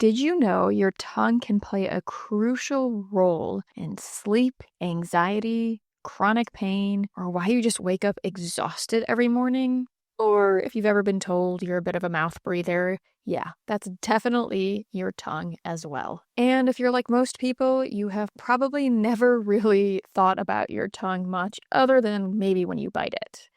Did you know your tongue can play a crucial role in sleep, anxiety, chronic pain, or why you just wake up exhausted every morning? Or if you've ever been told you're a bit of a mouth breather, yeah, that's definitely your tongue as well. And if you're like most people, you have probably never really thought about your tongue much other than maybe when you bite it.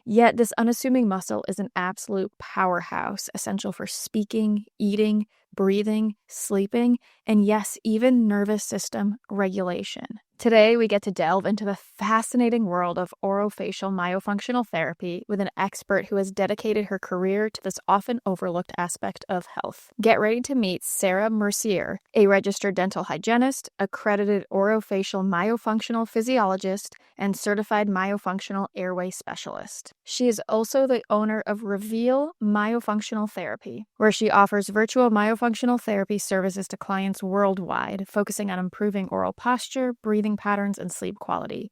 Yet this unassuming muscle is an absolute powerhouse, essential for speaking, eating, breathing, sleeping, and yes, even nervous system regulation. Today, we get to delve into the fascinating world of orofacial myofunctional therapy with an expert who has dedicated her career to this often overlooked aspect of health. Get ready to meet Sara Mercier, a registered dental hygienist, accredited orofacial myofunctional physiologist, and certified myofunctional airway specialist. She is also the owner of Reveal Myofunctional Therapy, where she offers virtual myofunctional therapy services to clients worldwide, focusing on improving oral posture, breathing patterns, and sleep quality.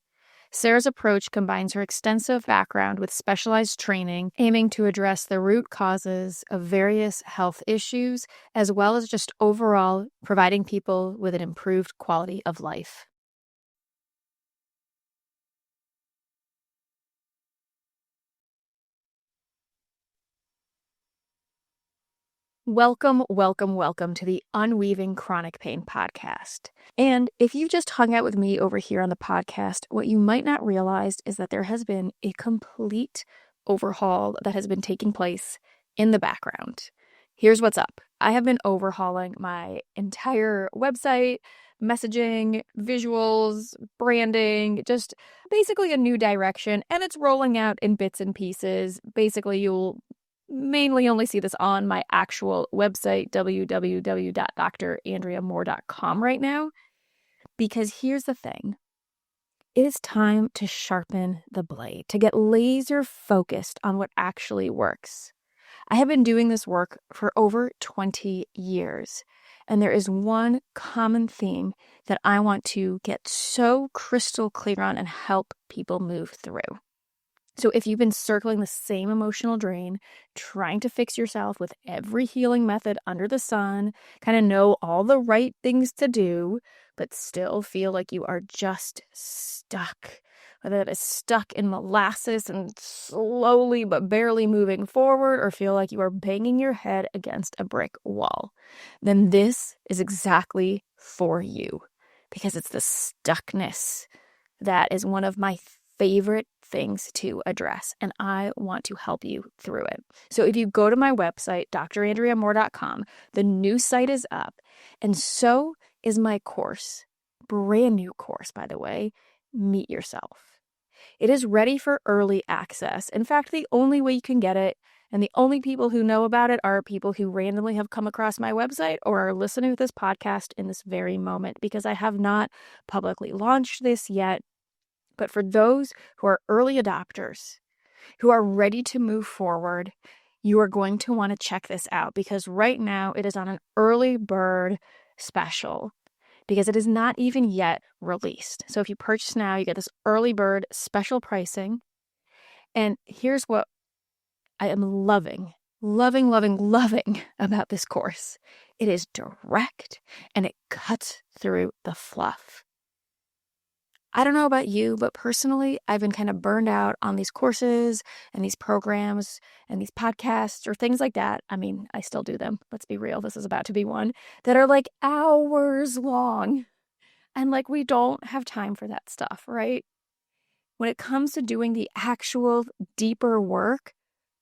Sara's approach combines her extensive background with specialized training, aiming to address the root causes of various health issues, as well as just overall providing people with an improved quality of life. Welcome, welcome, welcome to the Unweaving Chronic Pain podcast. And if you just hung out with me over here on the podcast, what you might not realize is that there has been a complete overhaul that has been taking place in the background. Here's what's up. I have been overhauling my entire website, messaging, visuals, branding, just basically a new direction, and it's rolling out in bits and pieces. Basically, you'll mainly only see this on my actual website, www.drandreamoore.com right now, because here's the thing. It is time to sharpen the blade, to get laser focused on what actually works. I have been doing this work for over 20 years, and there is one common theme that I want to get so crystal clear on and help people move through. So if you've been circling the same emotional drain, trying to fix yourself with every healing method under the sun, kind of know all the right things to do, but still feel like you are just stuck, whether that is stuck in molasses and slowly but barely moving forward, or feel like you are banging your head against a brick wall, then this is exactly for you, because it's the stuckness that is one of my favorite things to address, and I want to help you through it. So if you go to my website, drandreamoore.com, the new site is up, and so is my course, brand new course, by the way, Meet Yourself. It is ready for early access. In fact, the only way you can get it, and the only people who know about it, are people who randomly have come across my website or are listening to this podcast in this very moment, because I have not publicly launched this yet. But for those who are early adopters, who are ready to move forward, you are going to want to check this out, because right now it is on an early bird special, because it is not even yet released. So if you purchase now, you get this early bird special pricing. And here's what I am loving about this course. It is direct and it cuts through the fluff. I don't know about you, but personally, I've been kind of burned out on these courses and these programs and these podcasts or things like that. I mean, I still do them. Let's be real. This is about to be one that are like hours long. And like, we don't have time for that stuff, right? When it comes to doing the actual deeper work,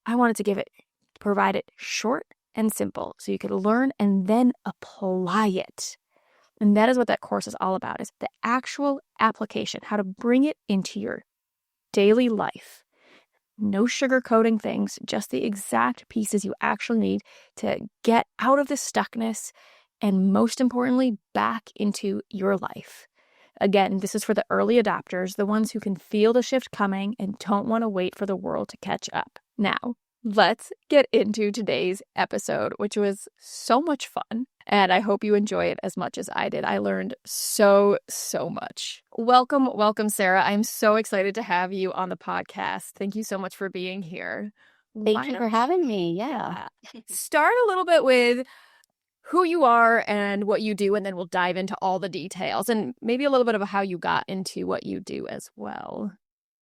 I wanted to provide it short and simple so you could learn and then apply it. And that is what that course is all about, is the actual application, how to bring it into your daily life. No sugarcoating things, just the exact pieces you actually need to get out of the stuckness and, most importantly, back into your life. Again, this is for the early adopters, the ones who can feel the shift coming and don't want to wait for the world to catch up. Now, let's get into today's episode, which was so much fun, and I hope you enjoy it as much as I did. I learned so much. Welcome, Sara. I'm so excited to have you on the podcast. Thank you so much for being here. Thank you for having me. Yeah. Start a little bit with who you are and what you do, and then we'll dive into all the details and maybe a little bit of how you got into what you do as well.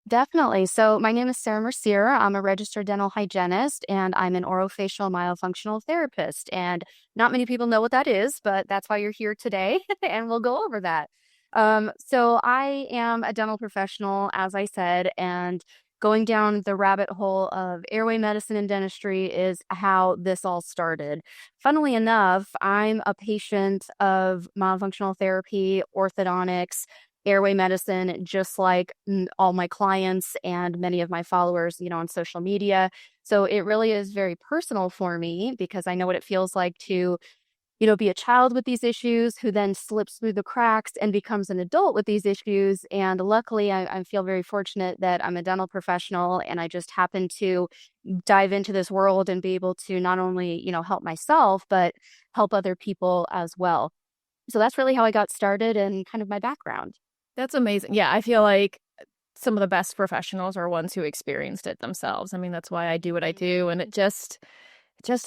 Definitely. So my name is Sara Mercier. I'm a registered dental hygienist and I'm an orofacial myofunctional therapist. And not many people know what that is, but that's why you're here today and we'll go over that. So I am a dental professional, as I said, and going down the rabbit hole of airway medicine and dentistry is how this all started. Funnily enough, I'm a patient of myofunctional therapy, orthodontics, airway medicine, just like all my clients and many of my followers, on social media. So it really is very personal for me because I know what it feels like to, be a child with these issues who then slips through the cracks and becomes an adult with these issues. And luckily, I feel very fortunate that I'm a dental professional and I just happen to dive into this world and be able to not only, help myself, but help other people as well. So that's really how I got started and kind of my background. That's amazing. Yeah, I feel like some of the best professionals are ones who experienced it themselves. I mean, that's why I do what I do, and it just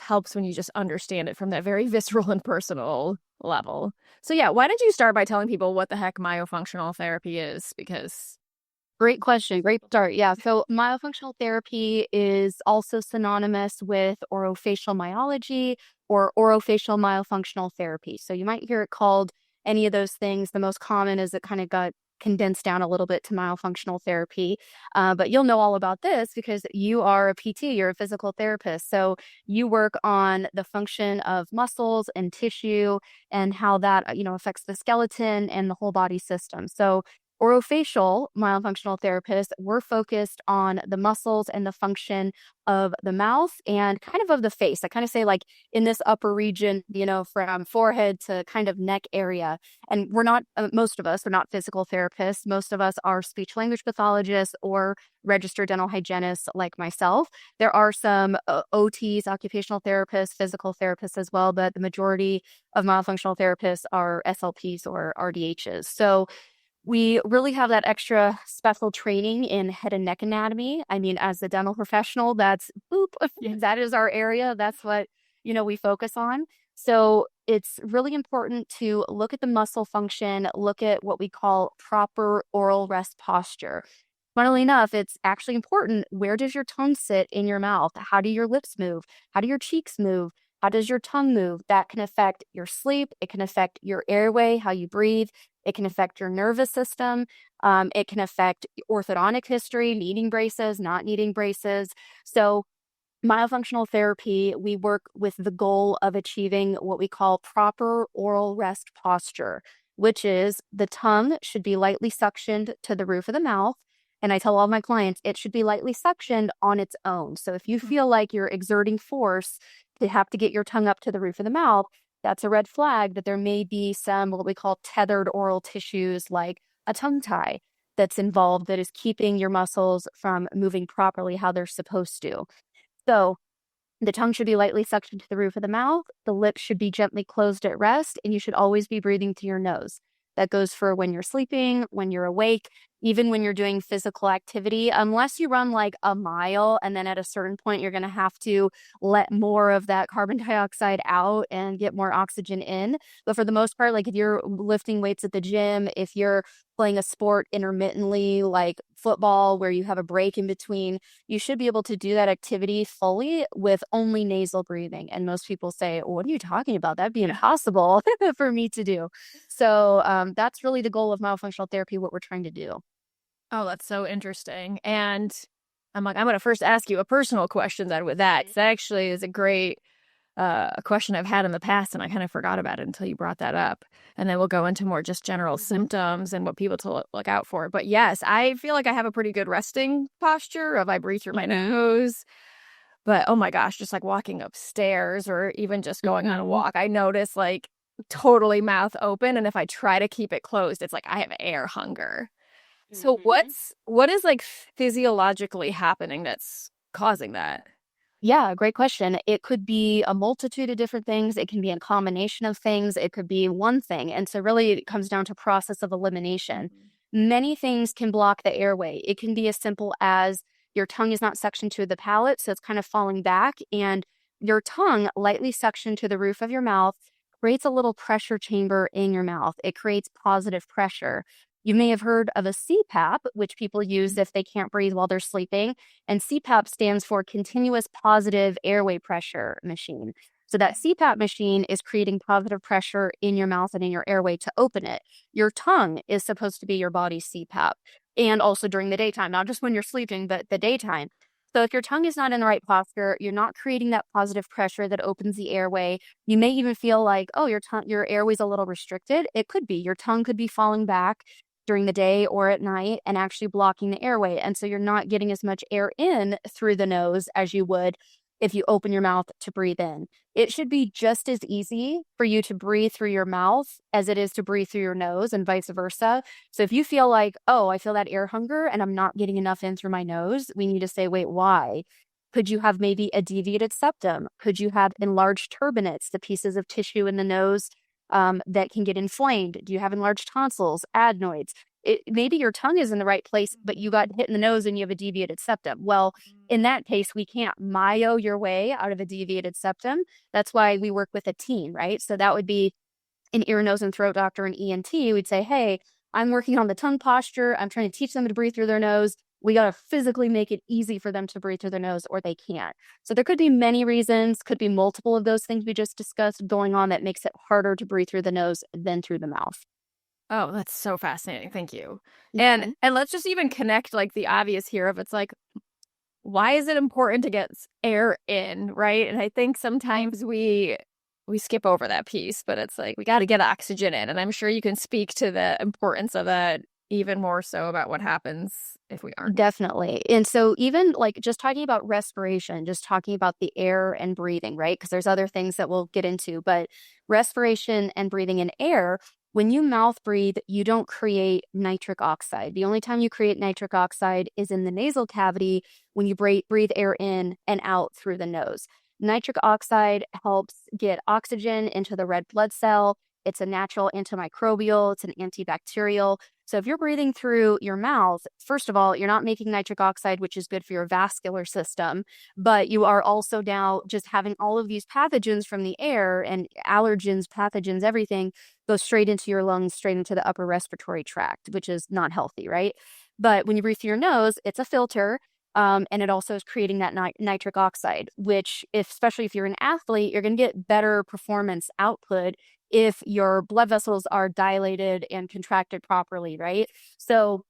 helps when you just understand it from that very visceral and personal level. So yeah, why don't you start by telling people what the heck myofunctional therapy is? Because Great question. Great start. Yeah. So myofunctional therapy is also synonymous with orofacial myology or orofacial myofunctional therapy. So you might hear it called any of those things. The most common is it kind of got condensed down a little bit to myofunctional therapy. But you'll know all about this because you are a PT, you're a physical therapist. So you work on the function of muscles and tissue and how that, affects the skeleton and the whole body system. So orofacial myofunctional therapists, we're focused on the muscles and the function of the mouth and kind of the face. I kind of say like in this upper region, from forehead to kind of neck area. And we're not, most of us are not physical therapists. Most of us are speech language pathologists or registered dental hygienists like myself. There are some OTs, occupational therapists, physical therapists as well, but the majority of myofunctional therapists are SLPs or RDHs. So we really have that extra special training in head and neck anatomy. I mean, as a dental professional, that's boop, that is our area. That's what, we focus on. So it's really important to look at the muscle function, look at what we call proper oral rest posture. Funnily enough, it's actually important. Where does your tongue sit in your mouth? How do your lips move? How do your cheeks move? How does your tongue move? That can affect your sleep. It can affect your airway, how you breathe. It can affect your nervous system. It can affect orthodontic history, needing braces, not needing braces. So myofunctional therapy, we work with the goal of achieving what we call proper oral rest posture, which is the tongue should be lightly suctioned to the roof of the mouth. And I tell all my clients it should be lightly suctioned on its own. So if you feel like you're exerting force to have to get your tongue up to the roof of the mouth, that's a red flag that there may be some what we call tethered oral tissues like a tongue tie that's involved that is keeping your muscles from moving properly how they're supposed to. So the tongue should be lightly suctioned to the roof of the mouth. The lips should be gently closed at rest, and you should always be breathing through your nose. That goes for when you're sleeping, when you're awake, even when you're doing physical activity, unless you run like a mile and then at a certain point you're going to have to let more of that carbon dioxide out and get more oxygen in. But for the most part, like if you're lifting weights at the gym, if you're playing a sport intermittently like football where you have a break in between, you should be able to do that activity fully with only nasal breathing. And most people say, what are you talking about? That'd be impossible for me to do. So that's really the goal of myofunctional therapy, what we're trying to do. oh, that's so interesting. And I'm like, I'm going to first ask you a personal question then with that. 'Cause that actually is a great a question I've had in the past, and I kind of forgot about it until you brought that up. And then we'll go into more just general symptoms and what people to look out for. But yes, I feel like I have a pretty good resting posture of I breathe through my nose. But oh my gosh, just like walking upstairs or even just going on a walk, I notice like totally mouth open. And if I try to keep it closed, it's like I have air hunger. So what is like physiologically happening that's causing that? Yeah, great question. It could be a multitude of different things. It can be a combination of things. It could be one thing. And so really it comes down to process of elimination. Many things can block the airway. It can be as simple as your tongue is not suctioned to the palate, so it's kind of falling back, and your tongue lightly suctioned to the roof of your mouth creates a little pressure chamber in your mouth. It creates positive pressure. You may have heard of a CPAP, which people use if they can't breathe while they're sleeping. And CPAP stands for continuous positive airway pressure machine. So that CPAP machine is creating positive pressure in your mouth and in your airway to open it. Your tongue is supposed to be your body's CPAP, and also during the daytime, not just when you're sleeping, but the daytime. So if your tongue is not in the right posture, you're not creating that positive pressure that opens the airway. You may even feel like, oh, your airway's a little restricted. It could be. Your tongue could be falling back during the day or at night and actually blocking the airway. And so you're not getting as much air in through the nose as you would if you open your mouth to breathe in. It should be just as easy for you to breathe through your mouth as it is to breathe through your nose, and vice versa. So if you feel like, oh, I feel that air hunger and I'm not getting enough in through my nose, we need to say, wait, why? Could you have maybe a deviated septum? Could you have enlarged turbinates, the pieces of tissue in the nose that can get inflamed? Do you have enlarged tonsils, adenoids? Maybe your tongue is in the right place, but you got hit in the nose and you have a deviated septum. Well, in that case, we can't myo your way out of a deviated septum. That's why we work with a team, right? So that would be an ear, nose, and throat doctor, an ENT. We'd say, hey, I'm working on the tongue posture. I'm trying to teach them to breathe through their nose. We got to physically make it easy for them to breathe through their nose, or they can't. So there could be many reasons, could be multiple of those things we just discussed going on that makes it harder to breathe through the nose than through the mouth. Oh, that's so fascinating. Thank you. Okay. And let's just even connect like the obvious here of it's like, why is it important to get air in, right? And I think sometimes we skip over that piece, but it's like we got to get oxygen in, and I'm sure you can speak to the importance of that even more so about what happens if we aren't. Definitely. And so even like just talking about respiration, just talking about the air and breathing, right? Because there's other things that we'll get into, but respiration and breathing in air, when you mouth breathe, you don't create nitric oxide. The only time you create nitric oxide is in the nasal cavity when you breathe air in and out through the nose. Nitric oxide helps get oxygen into the red blood cell. It's a natural antimicrobial, it's an antibacterial. So if you're breathing through your mouth, first of all, you're not making nitric oxide, which is good for your vascular system, but you are also now just having all of these pathogens from the air and allergens, pathogens, everything go straight into your lungs, straight into the upper respiratory tract, which is not healthy, right? But when you breathe through your nose, it's a filter. And it also is creating that nitric oxide, which, especially if you're an athlete, you're going to get better performance output if your blood vessels are dilated and contracted properly, right? So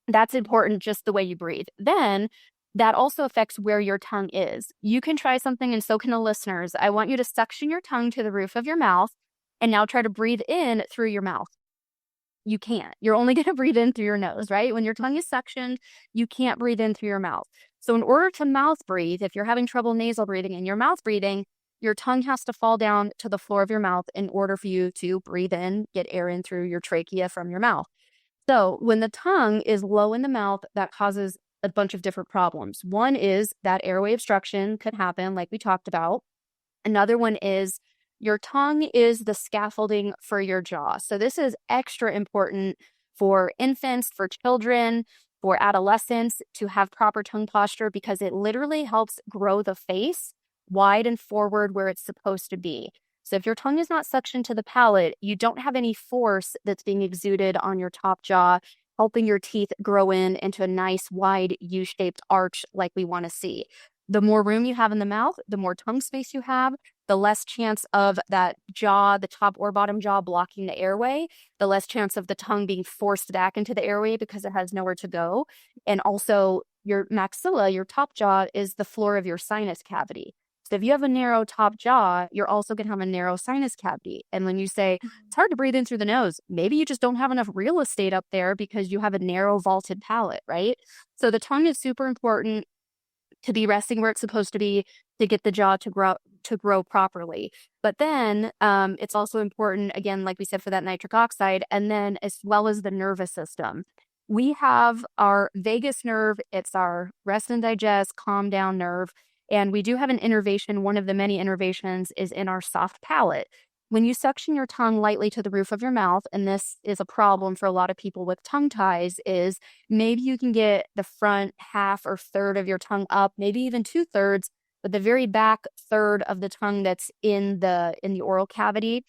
that's important, just the way you breathe. Then that also affects where your tongue is. You can try something, and so can the listeners. I want you to suction your tongue to the roof of your mouth and now try to breathe in through your mouth. You can't. You're only going to breathe in through your nose, right? When your tongue is suctioned, you can't breathe in through your mouth. So in order to mouth breathe, if you're having trouble nasal breathing and you're mouth breathing, your tongue has to fall down to the floor of your mouth in order for you to breathe in, get air in through your trachea from your mouth. So when the tongue is low in the mouth, that causes a bunch of different problems. One is that airway obstruction could happen, like we talked about. Another one is your tongue is the scaffolding for your jaw. So this is extra important for infants, for children, for adolescents to have proper tongue posture, because it literally helps grow the face wide and forward where it's supposed to be. So if your tongue is not suctioned to the palate, you don't have any force that's being exuded on your top jaw, helping your teeth grow into a nice wide U-shaped arch like we want to see. The more room you have in the mouth, the more tongue space you have, the less chance of that jaw, the top or bottom jaw, blocking the airway, the less chance of the tongue being forced back into the airway because it has nowhere to go. And also your maxilla, your top jaw, is the floor of your sinus cavity. So if you have a narrow top jaw, you're also going to have a narrow sinus cavity. And when you say it's hard to breathe in through the nose, maybe you just don't have enough real estate up there because you have a narrow vaulted palate, right? So the tongue is super important to be resting where it's supposed to be, to get the jaw to grow properly. But then it's also important, again, like we said, for that nitric oxide, and then as well as the nervous system. We have our vagus nerve. It's our rest and digest, calm down nerve. And we do have an innervation. One of the many innervations is in our soft palate. When you suction your tongue lightly to the roof of your mouth, and this is a problem for a lot of people with tongue ties, is maybe you can get the front half or third of your tongue up, maybe even 2/3, but the very back third of the tongue that's in the oral cavity,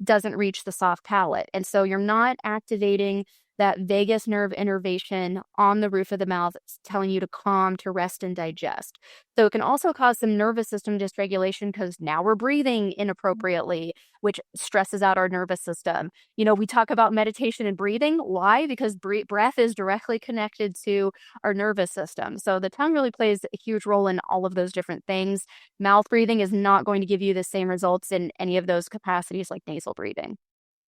doesn't reach the soft palate. And so you're not activating that vagus nerve innervation on the roof of the mouth, telling you to calm, to rest, and digest. So it can also cause some nervous system dysregulation because now we're breathing inappropriately, which stresses out our nervous system. We talk about meditation and breathing. Why? Because breath is directly connected to our nervous system. So the tongue really plays a huge role in all of those different things. Mouth breathing is not going to give you the same results in any of those capacities like nasal breathing.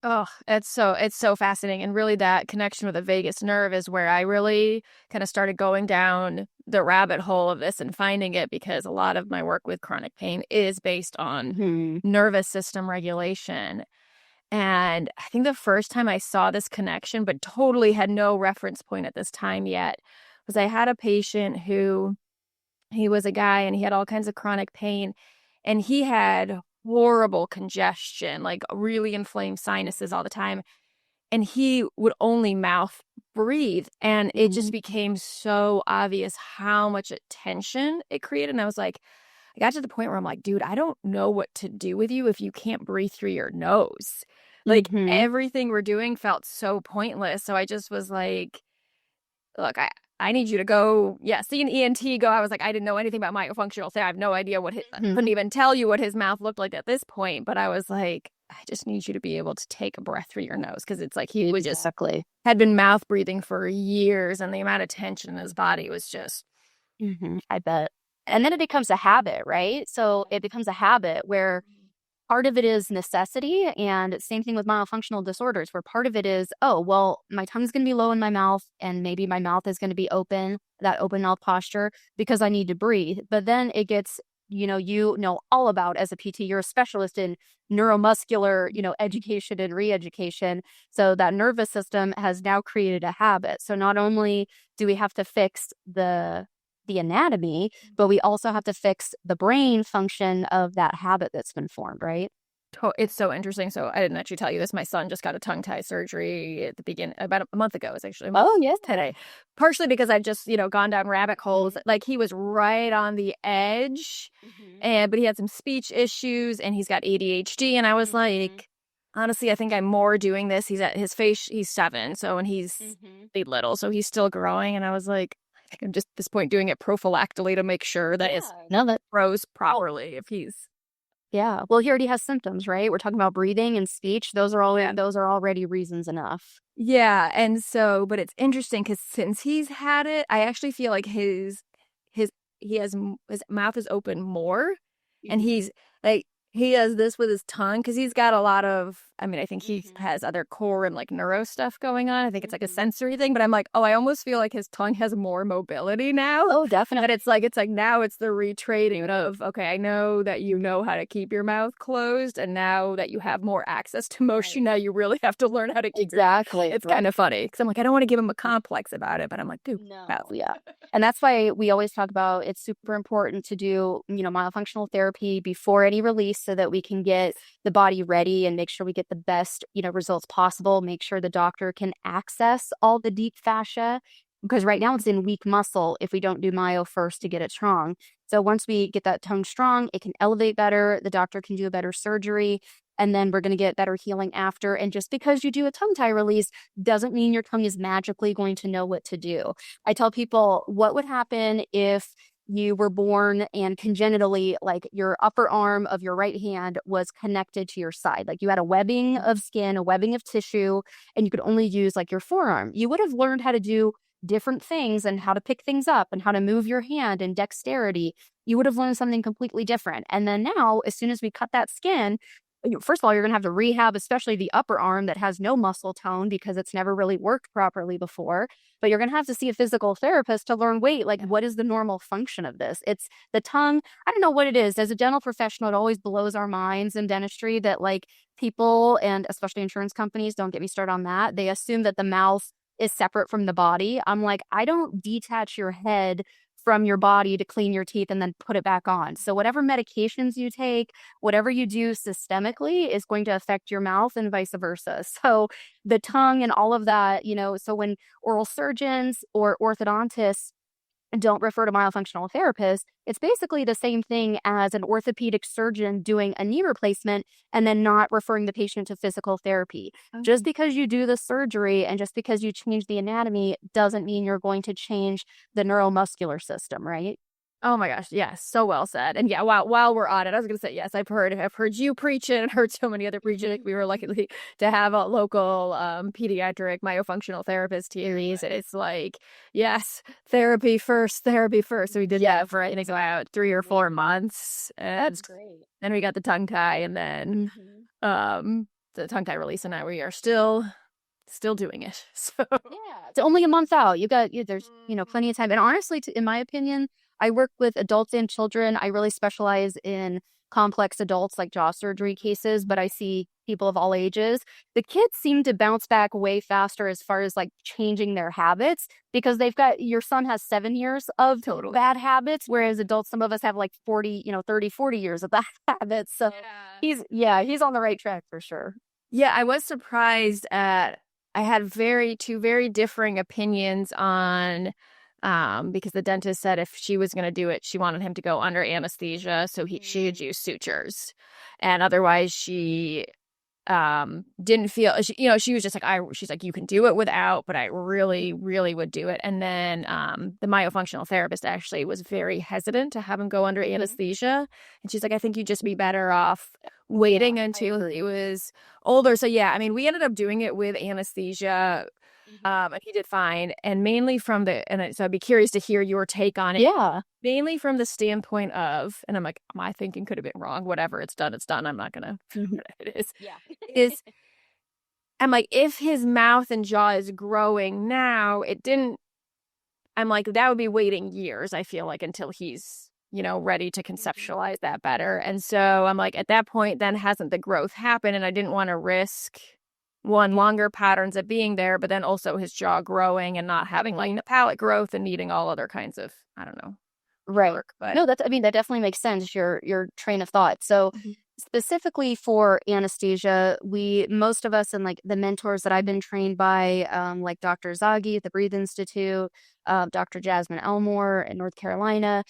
Oh, it's so fascinating. And really that connection with the vagus nerve is where I really kind of started going down the rabbit hole of this and finding it, because a lot of my work with chronic pain is based on nervous system regulation. And I think the first time I saw this connection, but totally had no reference point at this time yet, was I had a patient who, he was a guy and he had all kinds of chronic pain, and he had horrible congestion, like really inflamed sinuses all the time. And he would only mouth breathe. And it just became so obvious how much tension it created. And I was like, I got to the point where I'm like, dude, I don't know what to do with you if you can't breathe through your nose. Like everything we're doing felt so pointless. So I just was like, look, I need you to go, see an ENT, go. I was like, I didn't know anything about myofunctional therapy. I have no idea what I couldn't even tell you what his mouth looked like at this point. But I was like, I just need you to be able to take a breath through your nose, because it's like he was just had been mouth breathing for years, and the amount of tension in his body was just. I bet. And then it becomes a habit, right? So it becomes a habit where part of it is necessity, and same thing with myofunctional disorders, where part of it is, oh, well, my tongue's going to be low in my mouth, and maybe my mouth is going to be open, that open mouth posture, because I need to breathe. But then it gets, you know all about, as a PT, you're a specialist in neuromuscular, education and re-education. So that nervous system has now created a habit. So not only do we have to fix the anatomy, but we also have to fix the brain function of that habit that's been formed, right? It's so interesting. So I didn't actually tell you this. My son just got a tongue tie surgery at the beginning, about a month ago. It's actually today. Partially because I've just, gone down rabbit holes. Like he was right on the edge, but he had some speech issues and he's got ADHD. And I was like, honestly, I think I'm more doing this. He's at his face. He's 7. So, and he's little, so he's still growing. And I was like, I think I'm just at this point doing it prophylactically to make sure that his grows properly if he's. Yeah. Well, he already has symptoms, right? We're talking about breathing and speech. Those are already reasons enough. Yeah. And so, but it's interesting because since he's had it, I actually feel like his mouth is open more, and he's like, he does this with his tongue because he's got a lot of, I think he has other core and like neuro stuff going on. I think it's like a sensory thing, but I'm like, oh, I almost feel like his tongue has more mobility now. Oh, definitely. But it's like now it's the retraining of, okay, I know that you know how to keep your mouth closed, and now that you have more access to motion, now you really have to learn how to keep It's kind of funny because I'm like, I don't want to give him a complex about it, but I'm like, dude, mouth. Yeah. And that's why we always talk about it's super important to do, myofunctional therapy before any release, so that we can get the body ready and make sure we get the best, results possible. Make sure the doctor can access all the deep fascia, because right now it's in weak muscle if we don't do myo first to get it strong. So once we get that tongue strong, it can elevate better. The doctor can do a better surgery, and then we're going to get better healing after. And just because you do a tongue tie release doesn't mean your tongue is magically going to know what to do. I tell people, what would happen if you were born and congenitally, like your upper arm of your right hand was connected to your side? Like you had a webbing of skin, a webbing of tissue, and you could only use like your forearm. You would have learned how to do different things and how to pick things up and how to move your hand and dexterity. You would have learned something completely different. And then now, as soon as we cut that skin, first of all, you're going to have to rehab, especially the upper arm that has no muscle tone because it's never really worked properly before. But you're going to have to see a physical therapist to learn, what is the normal function of this? It's the tongue. I don't know what it is. As a dental professional, it always blows our minds in dentistry that people, and especially insurance companies, don't get me started on that. They assume that the mouth is separate from the body. I'm like, I don't detach your head from your body to clean your teeth and then put it back on. So whatever medications you take, whatever you do systemically is going to affect your mouth and vice versa. So the tongue and all of that, so when oral surgeons or orthodontists don't refer to myofunctional therapists, it's basically the same thing as an orthopedic surgeon doing a knee replacement and then not referring the patient to physical therapy. Just because you do the surgery and just because you change the anatomy doesn't mean you're going to change the neuromuscular system, right? Oh my gosh, yes, so well said. And yeah, while we're on it, I was gonna say yes. I've heard you preach it and heard so many other preaching. Like, we were lucky to have a local pediatric myofunctional therapist here. It's like, yes, therapy first, therapy first. So we did that for I think about 3 or 4 months. That's great. Then we got the tongue tie, and then the tongue tie release, and now we are still doing it. So Yeah, it's only a month out. There's plenty of time. And honestly, in my opinion, I work with adults and children. I really specialize in complex adults like jaw surgery cases, but I see people of all ages. The kids seem to bounce back way faster as far as like changing their habits because your son has 7 years of bad habits, whereas adults, some of us have like 40, 30, 40 years of bad habits. So he's on the right track for sure. Yeah, I was surprised at I had two very differing opinions on because the dentist said if she was going to do it, she wanted him to go under anesthesia, so she could use sutures, and otherwise she didn't feel she was just like she's like, you can do it without, but I really would do it. And then the myofunctional therapist actually was very hesitant to have him go under anesthesia, and she's like, I think you'd just be better off waiting until he was older. So yeah, I mean, we ended up doing it with anesthesia. And he did fine. And mainly so I'd be curious to hear your take on it. Yeah. Mainly from the standpoint of, and I'm like, my thinking could have been wrong. Whatever, it's done. I'm not gonna. It is. Yeah. I'm like, if his mouth and jaw is growing now, it didn't. I'm like, that would be waiting years, I feel like, until he's ready to conceptualize that better. And so I'm like, at that point, then hasn't the growth happened? And I didn't want to risk longer patterns of being there, but then also his jaw growing and not having like the palate growth and needing all other kinds of, I don't know. Right. Work, but no, that definitely makes sense, your train of thought. So specifically for anesthesia, most of us and like the mentors that I've been trained by, like Dr. Zaghi at the Breathe Institute, Dr. Jasmine Elmore in North Carolina,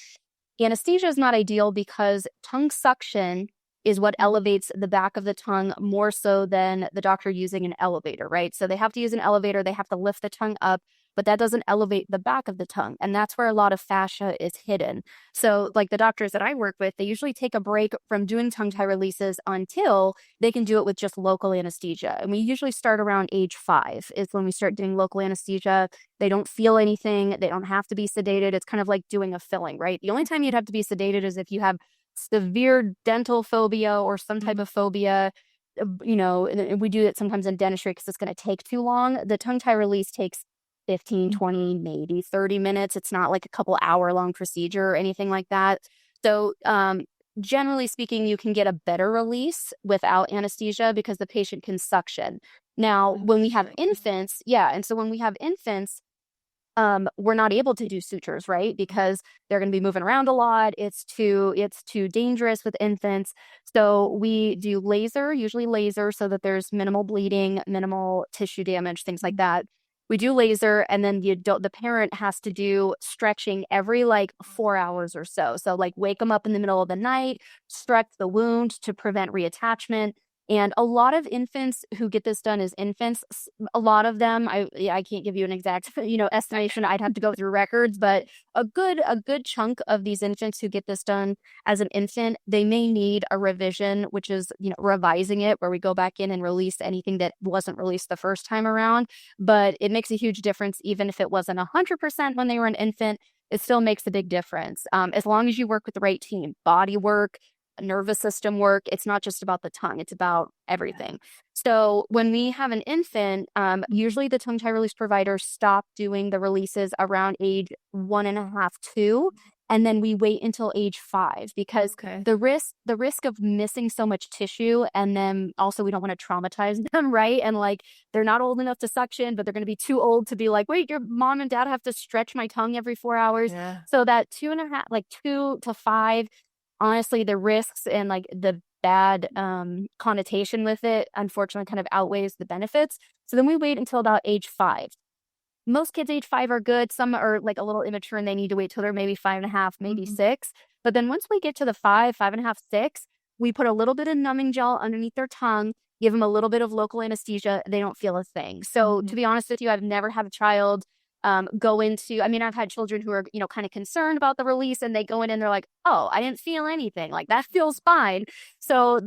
anesthesia is not ideal because tongue suction is what elevates the back of the tongue more so than the doctor using an elevator, right? So they have to use an elevator, they have to lift the tongue up, but that doesn't elevate the back of the tongue. And that's where a lot of fascia is hidden. So like the doctors that I work with, they usually take a break from doing tongue tie releases until they can do it with just local anesthesia. And we usually start around age 5 is when we start doing local anesthesia. They don't feel anything. They don't have to be sedated. It's kind of like doing a filling, right? The only time you'd have to be sedated is if you have severe dental phobia or some type of phobia, and we do it sometimes in dentistry because it's going to take too long. The tongue tie release takes 15, 20, maybe 30 minutes. It's not like a couple hour long procedure or anything like that. So generally speaking, you can get a better release without anesthesia because the patient can suction. Now, when we have infants, and so when we have infants, we're not able to do sutures, right? Because they're going to be moving around a lot. It's too dangerous with infants. So we do usually laser, so that there's minimal bleeding, minimal tissue damage, things like that. We do laser, and then the parent has to do stretching every like 4 hours or so. So like wake them up in the middle of the night, stretch the wound to prevent reattachment. And a lot of infants who get this done as infants, a lot of them, I can't give you an exact, estimation. I'd have to go through records, but a good chunk of these infants who get this done as an infant, they may need a revision, which is, revising it, where we go back in and release anything that wasn't released the first time around. But it makes a huge difference, even if it wasn't 100% when they were an infant. It still makes a big difference. As long as you work with the right team, body work, nervous system work. It's not just about the tongue, it's about everything. So when we have an infant, usually the tongue tie release providers stop doing the releases around age 1.5, 2, and then we wait until age 5 because the risk of missing so much tissue, and then also we don't want to traumatize them, right? And like they're not old enough to suction, but they're going to be too old to be like, wait, your mom and dad have to stretch my tongue every 4 hours. So that 2.5, like 2 to 5. Honestly, the risks and like the bad connotation with it, unfortunately, kind of outweighs the benefits. So then we wait until about age 5. Most kids age 5 are good. Some are like a little immature and they need to wait till they're maybe 5.5, maybe 6. But then once we get to the 5.5, 6, we put a little bit of numbing gel underneath their tongue, give them a little bit of local anesthesia. They don't feel a thing. So to be honest with you, I've never had a child go into, I mean, I've had children who are, kind of concerned about the release, and they go in and they're like, oh, I didn't feel anything. Like, that feels fine. So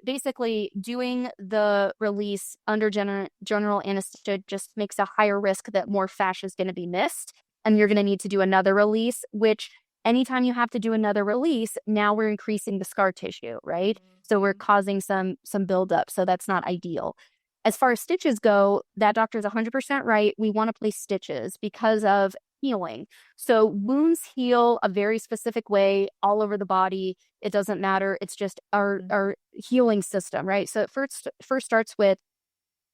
basically doing the release under general anesthesia just makes a higher risk that more fascia is going to be missed, and you're going to need to do another release, which anytime you have to do another release, now we're increasing the scar tissue, right? So we're causing some buildup. So that's not ideal. As far as stitches go, that doctor is 100% right. We want to place stitches because of healing. So wounds heal a very specific way all over the body. It doesn't matter. It's just our healing system, right? So it first starts with,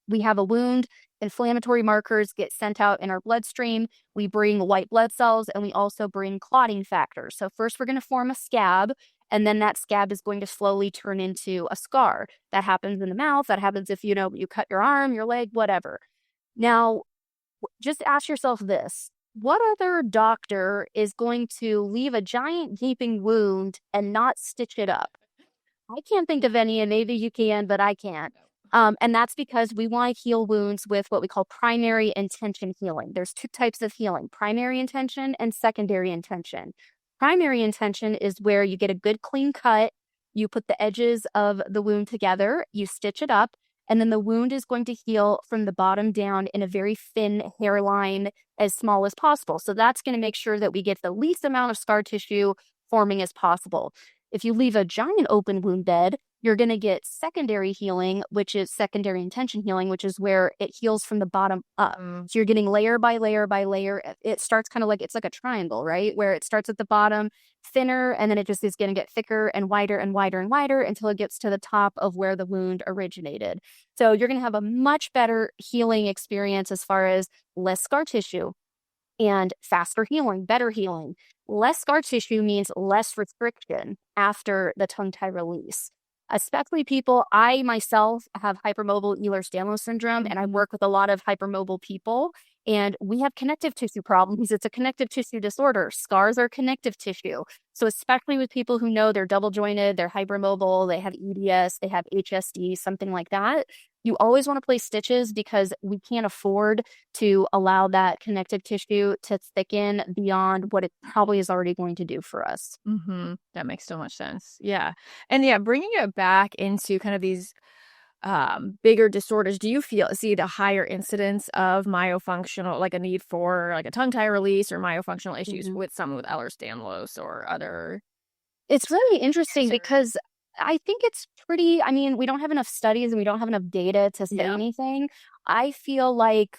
we have a wound, inflammatory markers get sent out in our bloodstream. We bring white blood cells, and we also bring clotting factors. So first we're going to form a scab, and then that scab is going to slowly turn into a scar. That happens in the mouth. That happens if, you cut your arm, your leg, whatever. Now, just ask yourself this. What other doctor is going to leave a giant gaping wound and not stitch it up? I can't think of any, and maybe you can, but I can't. And that's because we want to heal wounds with what we call primary intention healing. There's 2 types of healing: primary intention and secondary intention. Primary intention is where you get a good clean cut, you put the edges of the wound together, you stitch it up, and then the wound is going to heal from the bottom down in a very thin hairline, as small as possible. So that's going to make sure that we get the least amount of scar tissue forming as possible. If you leave a giant open wound bed, you're going to get secondary healing, which is secondary intention healing, which is where it heals from the bottom up. So you're getting layer by layer by layer. It starts kind of like, it's like a triangle, right? Where it starts at the bottom, thinner, and then it just is going to get thicker and wider and wider and wider until it gets to the top of where the wound originated. So you're going to have a much better healing experience as far as less scar tissue and faster healing, better healing. Less scar tissue means less restriction after the tongue tie release. Especially people, I myself have hypermobile Ehlers-Danlos syndrome, and I work with a lot of hypermobile people, and we have connective tissue problems. It's a connective tissue disorder. Scars are connective tissue. So especially with people who know they're double jointed, they're hypermobile, they have EDS, they have HSD, something like that, you always want to place stitches because we can't afford to allow that connective tissue to thicken beyond what it probably is already going to do for us. That makes so much sense. Yeah. And yeah, bringing it back into kind of these bigger disorders, do you see the higher incidence of myofunctional, like a need for like a tongue tie release or myofunctional issues with someone with Ehlers-Danlos or other? It's really interesting because I think it's pretty, I mean, we don't have enough studies and we don't have enough data to say anything. I feel like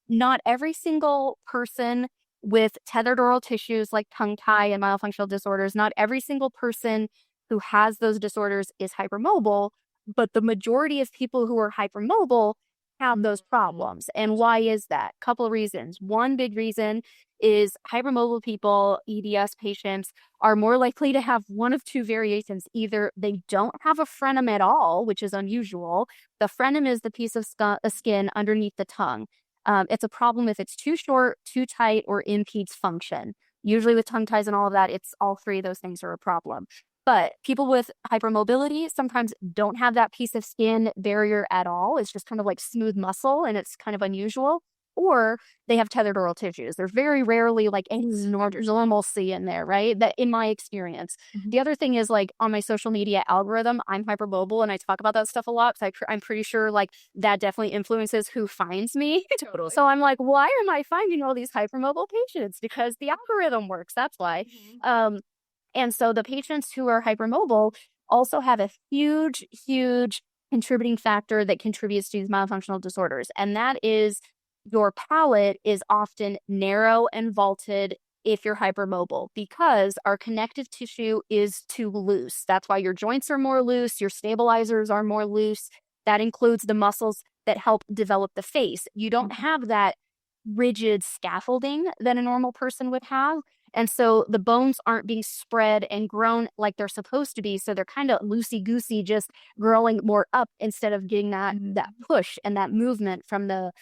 not every single person with tethered oral tissues like tongue tie and myofunctional disorders, not every single person who has those disorders is hypermobile, but the majority of people who are hypermobile have those problems. And why is that? Couple of reasons. One big reason is hypermobile people, EDS patients, are more likely to have one of 2 variations. Either they don't have a frenum at all, which is unusual. The frenum is the piece of skin underneath the tongue. It's a problem if it's too short, too tight, or impedes function. Usually with tongue ties and all of that, it's all 3 of those things are a problem. But people with hypermobility sometimes don't have that piece of skin barrier at all. It's just kind of like smooth muscle, and it's kind of unusual. Or they have tethered oral tissues. They're very rarely like any normalcy in there, right? That in my experience. The other thing is, like, on my social media algorithm, I'm hypermobile and I talk about that stuff a lot. So I'm pretty sure like that definitely influences who finds me. Totally. So I'm like, why am I finding all these hypermobile patients? Because the algorithm works. That's why. And so the patients who are hypermobile also have a huge, huge contributing factor that contributes to these myofunctional disorders. And that is your palate is often narrow and vaulted if you're hypermobile because our connective tissue is too loose. That's why your joints are more loose, your stabilizers are more loose. That includes the muscles that help develop the face. You don't have that rigid scaffolding that a normal person would have. And so the bones aren't being spread and grown like they're supposed to be. So they're kind of loosey-goosey, just growing more up instead of getting that push and that movement from the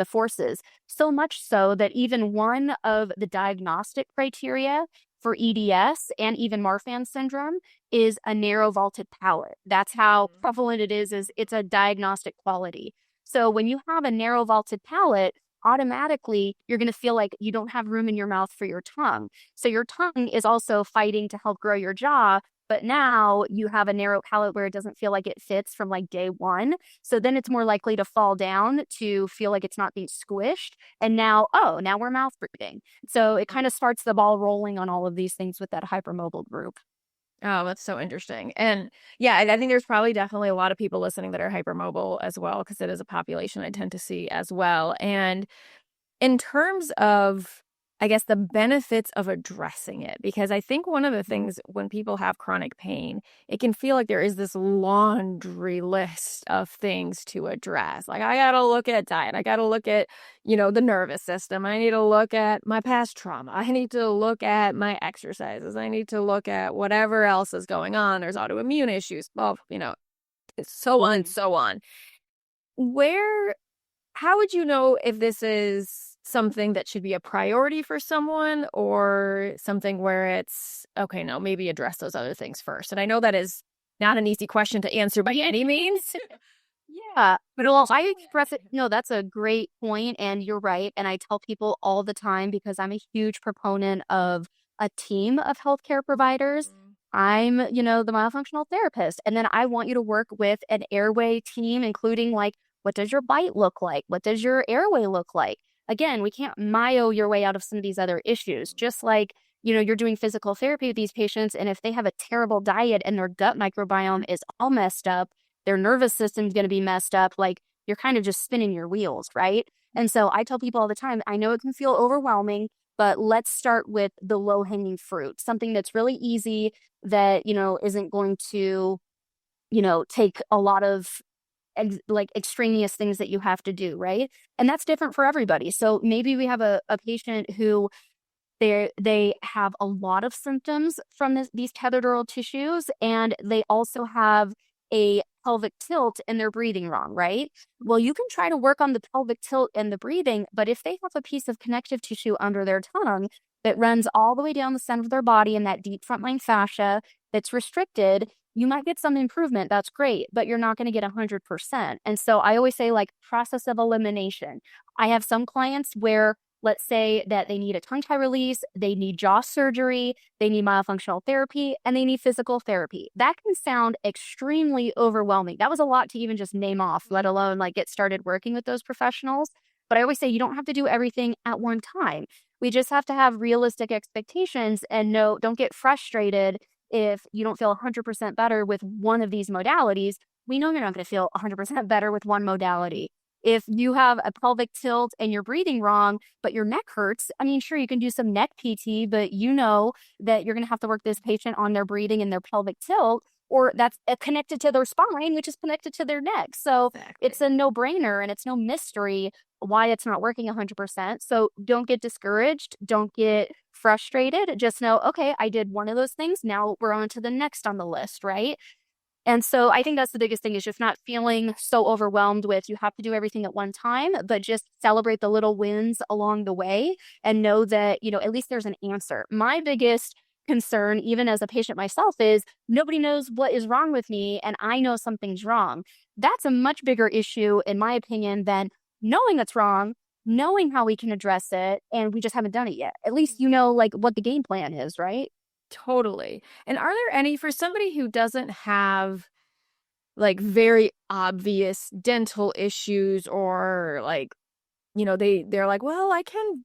forces. So much so that even one of the diagnostic criteria for EDS and even Marfan syndrome is a narrow vaulted palate. That's how prevalent it is it's a diagnostic quality. So when you have a narrow vaulted palate, automatically you're going to feel like you don't have room in your mouth for your tongue. So your tongue is also fighting to help grow your jaw, but now you have a narrow palate where it doesn't feel like it fits from like day one. So then it's more likely to fall down, to feel like it's not being squished. And now, oh, now we're mouth breathing. So it kind of starts the ball rolling on all of these things with that hypermobile group. Oh, that's so interesting. And yeah, I think there's probably definitely a lot of people listening that are hypermobile as well, because it is a population I tend to see as well. And in terms of, I guess, the benefits of addressing it, because I think one of the things when people have chronic pain, it can feel like there is this laundry list of things to address. Like, I got to look at diet. I got to look at, the nervous system. I need to look at my past trauma. I need to look at my exercises. I need to look at whatever else is going on. There's autoimmune issues. Well, so on and so on. How would you know if this is something that should be a priority for someone or something where it's, okay, no, maybe address those other things first? And I know that is not an easy question to answer by any means. Yeah, but well, I express it. No, that's a great point, and you're right. And I tell people all the time because I'm a huge proponent of a team of healthcare providers. I'm, the myofunctional therapist, and then I want you to work with an airway team, including like, what does your bite look like? What does your airway look like? Again, we can't myo your way out of some of these other issues. Just like, you're doing physical therapy with these patients, and if they have a terrible diet and their gut microbiome is all messed up, their nervous system's going to be messed up. Like, you're kind of just spinning your wheels, right? And so I tell people all the time, I know it can feel overwhelming, but let's start with the low hanging fruit, something that's really easy that, isn't going to, take a lot of like extraneous things that you have to do, right? And that's different for everybody. So maybe we have a patient who they have a lot of symptoms from these tethered oral tissues, and they also have a pelvic tilt and they're breathing wrong, right? Well, you can try to work on the pelvic tilt and the breathing, but if they have a piece of connective tissue under their tongue that runs all the way down the center of their body in that deep frontline fascia that's restricted, you might get some improvement. That's great, but you're not going to get 100%. And so I always say, like, process of elimination. I have some clients where, let's say that they need a tongue tie release, they need jaw surgery, they need myofunctional therapy, and they need physical therapy. That can sound extremely overwhelming. That was a lot to even just name off, let alone like get started working with those professionals. But I always say you don't have to do everything at one time. We just have to have realistic expectations and don't get frustrated if you don't feel 100% better with one of these modalities. We know you're not going to feel 100% better with one modality. If you have a pelvic tilt and you're breathing wrong, but your neck hurts, I mean, sure, you can do some neck PT, but you know that you're going to have to work this patient on their breathing and their pelvic tilt, or that's connected to their spine, which is connected to their neck. So Exactly. It's a no-brainer, and it's no mystery why it's not working 100%. So don't get discouraged. Don't get frustrated. Just know, okay, I did one of those things. Now we're on to the next on the list, right? And so I think that's the biggest thing, is just not feeling so overwhelmed with you have to do everything at one time, but just celebrate the little wins along the way and know that, at least there's an answer. My biggest concern, even as a patient myself, is nobody knows what is wrong with me and I know something's wrong. That's a much bigger issue, in my opinion, than knowing that's wrong, knowing how we can address it, and we just haven't done it yet. At least you know like what the game plan is, right? Totally. And are there any, for somebody who doesn't have like very obvious dental issues, or like, they're like, well, I can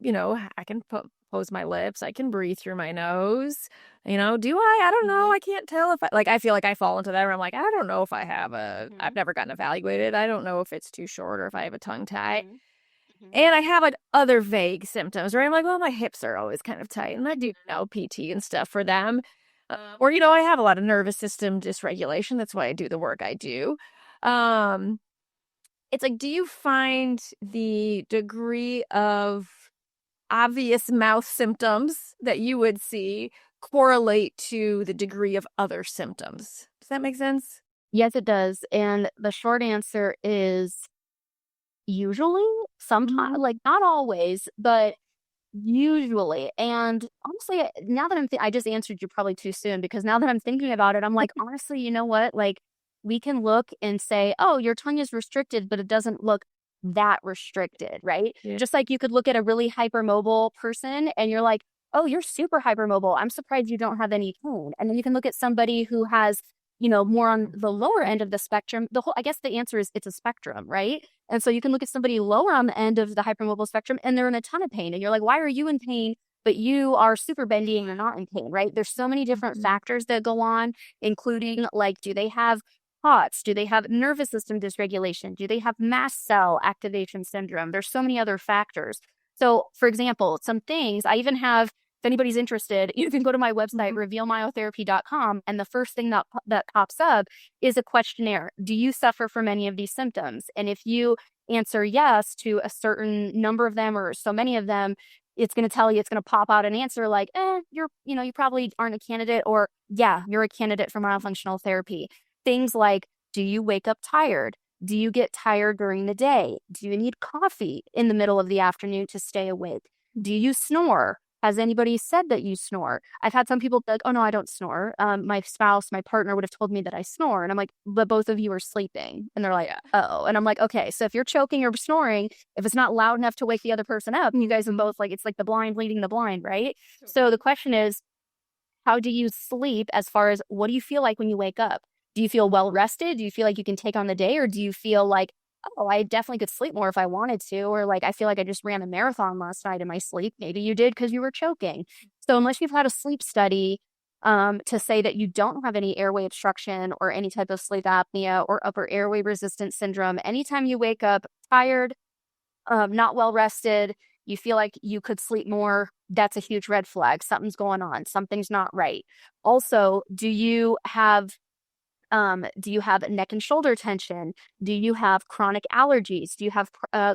pose my lips, I can breathe through my nose, do I don't know, I can't tell if I feel like I fall into that where I'm like, I don't know if I have I've never gotten evaluated, I don't know if it's too short or if I have a tongue tie. And I have like other vague symptoms where I'm like, well, my hips are always kind of tight, and I do PT and stuff for them. Or, I have a lot of nervous system dysregulation. That's why I do the work I do. It's like, do you find the degree of obvious mouth symptoms that you would see correlate to the degree of other symptoms. Does that make sense? Yes, it does. And the short answer is usually, sometimes, like not always, but usually. And honestly, now that I just answered you probably too soon, because now that I'm thinking about it, I'm like, honestly, you know what? Like, we can look and say, oh, your tongue is restricted, but it doesn't look that restricted, right? Yeah. Just like you could look at a really hypermobile person and you're like, oh, you're super hypermobile. I'm surprised you don't have any tone. And then you can look at somebody who has, more on the lower end of the spectrum. I guess the answer is it's a spectrum, right? And so you can look at somebody lower on the end of the hypermobile spectrum and they're in a ton of pain. And you're like, why are you in pain? But you are super bendy and you're not in pain, right? There's so many different factors that go on, including like, do they have POTS? Do they have nervous system dysregulation? Do they have mast cell activation syndrome? There's so many other factors. So, for example, some things I even have, if anybody's interested, you can go to my website, revealmyotherapy.com, and the first thing that pops up is a questionnaire. Do you suffer from any of these symptoms? And if you answer yes to a certain number of them or so many of them, it's going to tell you, it's going to pop out an answer like, you probably aren't a candidate, or yeah, you're a candidate for myofunctional therapy. Things like, do you wake up tired? Do you get tired during the day? Do you need coffee in the middle of the afternoon to stay awake? Do you snore? Has anybody said that you snore? I've had some people be like, oh no, I don't snore. My spouse, my partner would have told me that I snore. And I'm like, but both of you are sleeping. And they're like, oh. And I'm like, okay, so if you're choking or snoring, if it's not loud enough to wake the other person up, you guys are both like, it's like the blind leading the blind, right? So the question is, how do you sleep as far as what do you feel like when you wake up? Do you feel well rested? Do you feel like you can take on the day? Or do you feel like, oh, I definitely could sleep more if I wanted to? Or like, I feel like I just ran a marathon last night in my sleep. Maybe you did because you were choking. So unless you've had a sleep study to say that you don't have any airway obstruction or any type of sleep apnea or upper airway resistance syndrome, anytime you wake up tired, not well rested, you feel like you could sleep more, that's a huge red flag. Something's going on. Something's not right. Also, do you have neck and shoulder tension? Do you have chronic allergies? Do you have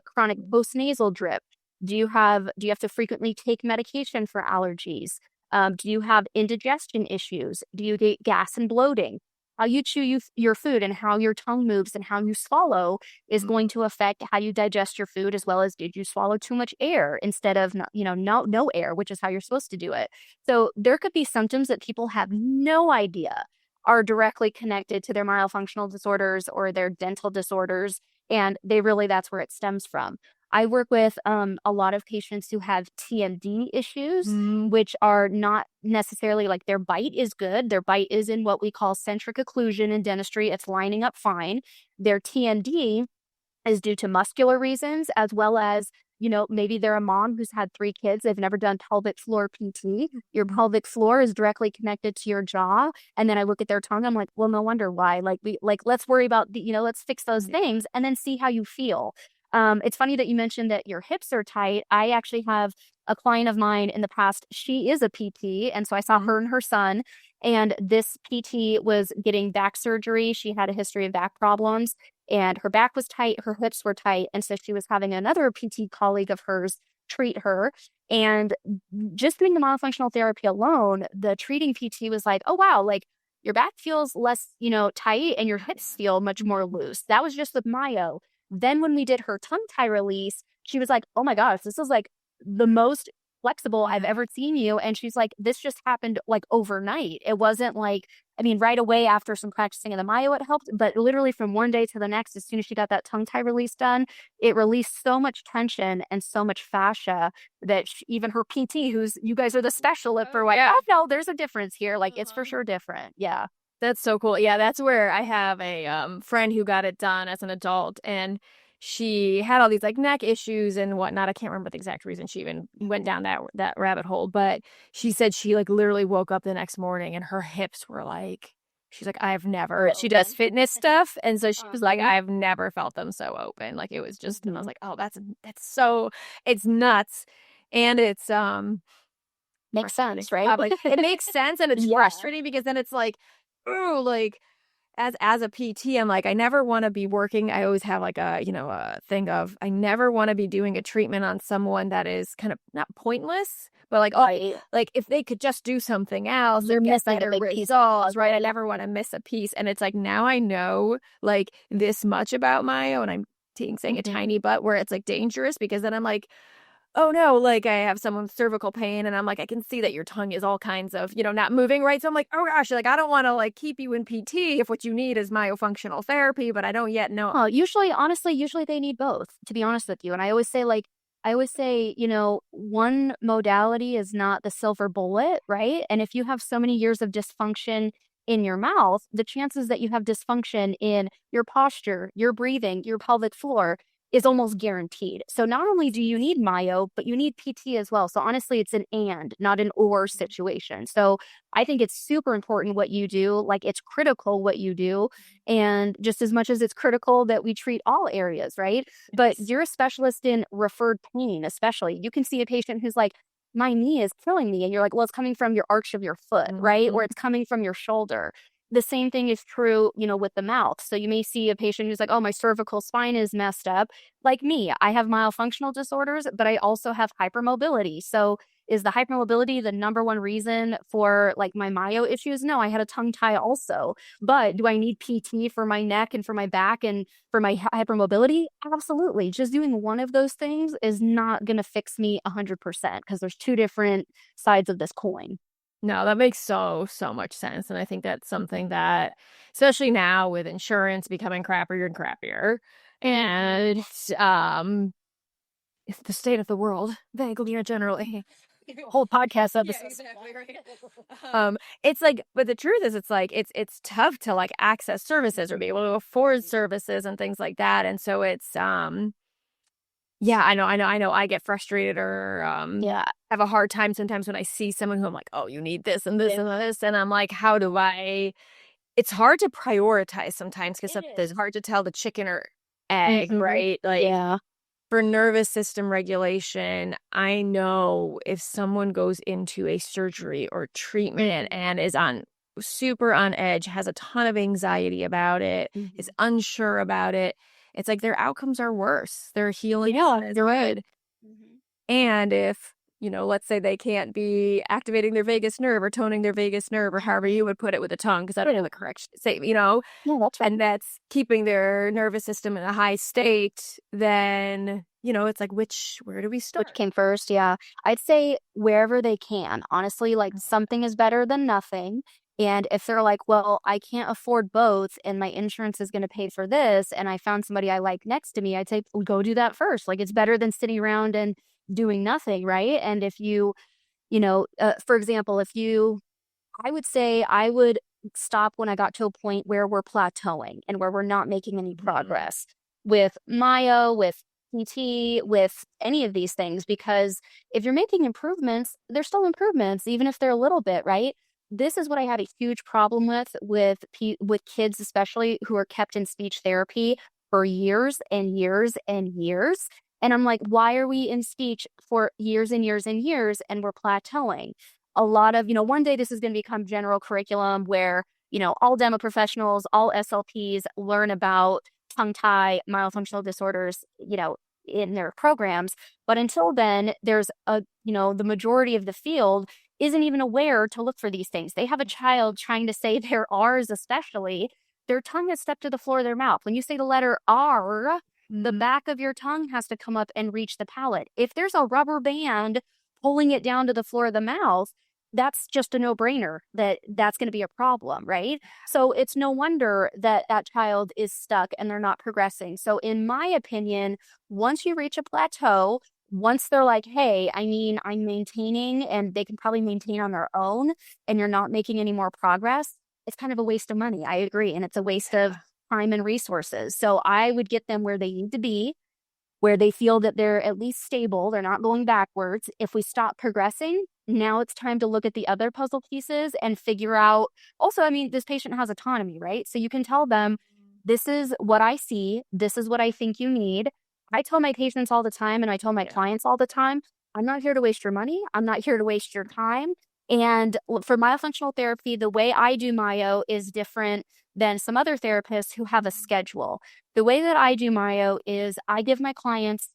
chronic postnasal drip? Do you have to frequently take medication for allergies? Do you have indigestion issues? Do you get gas and bloating? How you chew your food and how your tongue moves and how you swallow is going to affect how you digest your food, as well as did you swallow too much air instead of no air, which is how you're supposed to do it. So there could be symptoms that people have no idea are directly connected to their myofunctional disorders or their dental disorders. And that's where it stems from. I work with a lot of patients who have TMD issues, which are not necessarily like their bite is good. Their bite is in what we call centric occlusion in dentistry. It's lining up fine. Their TMD is due to muscular reasons, as well as, maybe they're a mom who's had 3 kids. They've never done pelvic floor PT. Your pelvic floor is directly connected to your jaw. And then I look at their tongue. I'm like, well, no wonder why. Let's worry about let's fix those things and then see how you feel. It's funny that you mentioned that your hips are tight. I actually have a client of mine in the past. She is a PT. And so I saw her and her son, and this PT was getting back surgery. She had a history of back problems and her back was tight. Her hips were tight. And so she was having another PT colleague of hers treat her. And just doing the myofunctional therapy alone, the treating PT was like, oh, wow, like your back feels less, tight and your hips feel much more loose. That was just with myo. Then when we did her tongue tie release, she was like, oh my gosh, this is like the most flexible I've ever seen you. And she's like, this just happened like overnight. It wasn't like, right away after some practicing of the myo, it helped, but literally from one day to the next, as soon as she got that tongue tie release done, it released so much tension and so much fascia that even her PT, who's, you guys are the specialist for like, oh no, there's a difference here. Like it's for sure different. Yeah. That's so cool. Yeah, that's where I have a friend who got it done as an adult, and she had all these like neck issues and whatnot. I can't remember the exact reason she even went down that rabbit hole, but she said she like literally woke up the next morning and her hips were like, she's like, I've never, she does fitness stuff, and so she was like, I've never felt them so open. Like it was just, and I was like, oh, that's so, it's nuts, and it's Makes sense, right? Like it makes sense, and it's frustrating because then it's like, oh, like as a PT, I'm like, I never want to be working. I always have like a, a thing of I never want to be doing a treatment on someone that is kind of not pointless, but like, oh, like if they could just do something else, You're and get missing better a big piece. results, right? I never want to miss a piece. And it's like now I know like this much about Myo, and I'm saying a tiny butt where it's like dangerous, because then I'm like, oh no, like I have someone with cervical pain, and I'm like, I can see that your tongue is all kinds of, not moving right. So I'm like, oh gosh, like I don't want to like keep you in PT if what you need is myofunctional therapy, but I don't yet know. Oh, usually they need both, to be honest with you. And I always say, one modality is not the silver bullet, right? And if you have so many years of dysfunction in your mouth, the chances that you have dysfunction in your posture, your breathing, your pelvic floor is almost guaranteed. So not only do you need myo, but you need PT as well. So honestly, it's an and, not an or situation. So I think it's super important what you do. Like it's critical what you do. And just as much as it's critical that we treat all areas, right? But you're a specialist in referred pain, especially. You can see a patient who's like, my knee is killing me. And you're like, well, it's coming from your arch of your foot, right? Or it's coming from your shoulder. The same thing is true, with the mouth. So you may see a patient who's like, oh, my cervical spine is messed up. Like me, I have myofunctional disorders, but I also have hypermobility. So is the hypermobility the number one reason for like my myo issues? No, I had a tongue tie also. But do I need PT for my neck and for my back and for my hypermobility? Absolutely. Just doing one of those things is not going to fix me 100% because there's two different sides of this coin. No, that makes so much sense. And I think that's something that, especially now with insurance becoming crappier and crappier, and it's the state of the world, vaguely or generally. Whole podcast episode. Yeah, exactly, right. It's like, but the truth is, it's like it's tough to like access services or be able to afford services and things like that. And so it's yeah, I know. I get frustrated or have a hard time sometimes when I see someone who I'm like, oh, you need this and this and this. And I'm like, how do I? It's hard to prioritize sometimes because it's hard to tell the chicken or egg, right? Like, for nervous system regulation, I know if someone goes into a surgery or treatment and is super on edge, has a ton of anxiety about it, is unsure about it, it's like their outcomes are worse. Their healing is good. And if, let's say they can't be activating their vagus nerve or toning their vagus nerve or however you would put it with the tongue, because I don't know the correct say, Yeah, that's right. and that's keeping their nervous system in a high state, then, it's like, where do we start? Which came first? Yeah. I'd say wherever they can. Honestly, like something is better than nothing. And if they're like, well, I can't afford both and my insurance is going to pay for this, and I found somebody I like next to me, I'd say, well, go do that first. Like it's better than sitting around and doing nothing, right? And if for example, I would say I would stop when I got to a point where we're plateauing and where we're not making any progress with myo, with PT, with any of these things, because if you're making improvements, they're still improvements, even if they're a little bit, right? This is what I had a huge problem with kids, especially who are kept in speech therapy for years and years and years. And I'm like, why are we in speech for years and years and years and we're plateauing? A lot of, one day this is going to become general curriculum where, all demo professionals, all SLPs learn about tongue tie, myofunctional disorders, in their programs. But until then, there's the majority of the field isn't even aware to look for these things. They have a child trying to say their R's, especially, their tongue is stuck to the floor of their mouth. When you say the letter R, the back of your tongue has to come up and reach the palate. If there's a rubber band pulling it down to the floor of the mouth, that's just a no-brainer that's going to be a problem, right? So it's no wonder that child is stuck and they're not progressing. So in my opinion, once you reach a plateau, once they're like, hey, I'm maintaining, and they can probably maintain on their own, and you're not making any more progress, it's kind of a waste of money. I agree. And it's a waste of time and resources. So I would get them where they need to be, where they feel that they're at least stable, they're not going backwards. If we stop progressing, now it's time to look at the other puzzle pieces and figure out, also, this patient has autonomy, right? So you can tell them, this is what I see, this is what I think you need. I tell my patients all the time, and I tell my clients all the time, I'm not here to waste your money. I'm not here to waste your time. And for myofunctional therapy, the way I do myo is different than some other therapists who have a schedule. The way that I do myo is I give my clients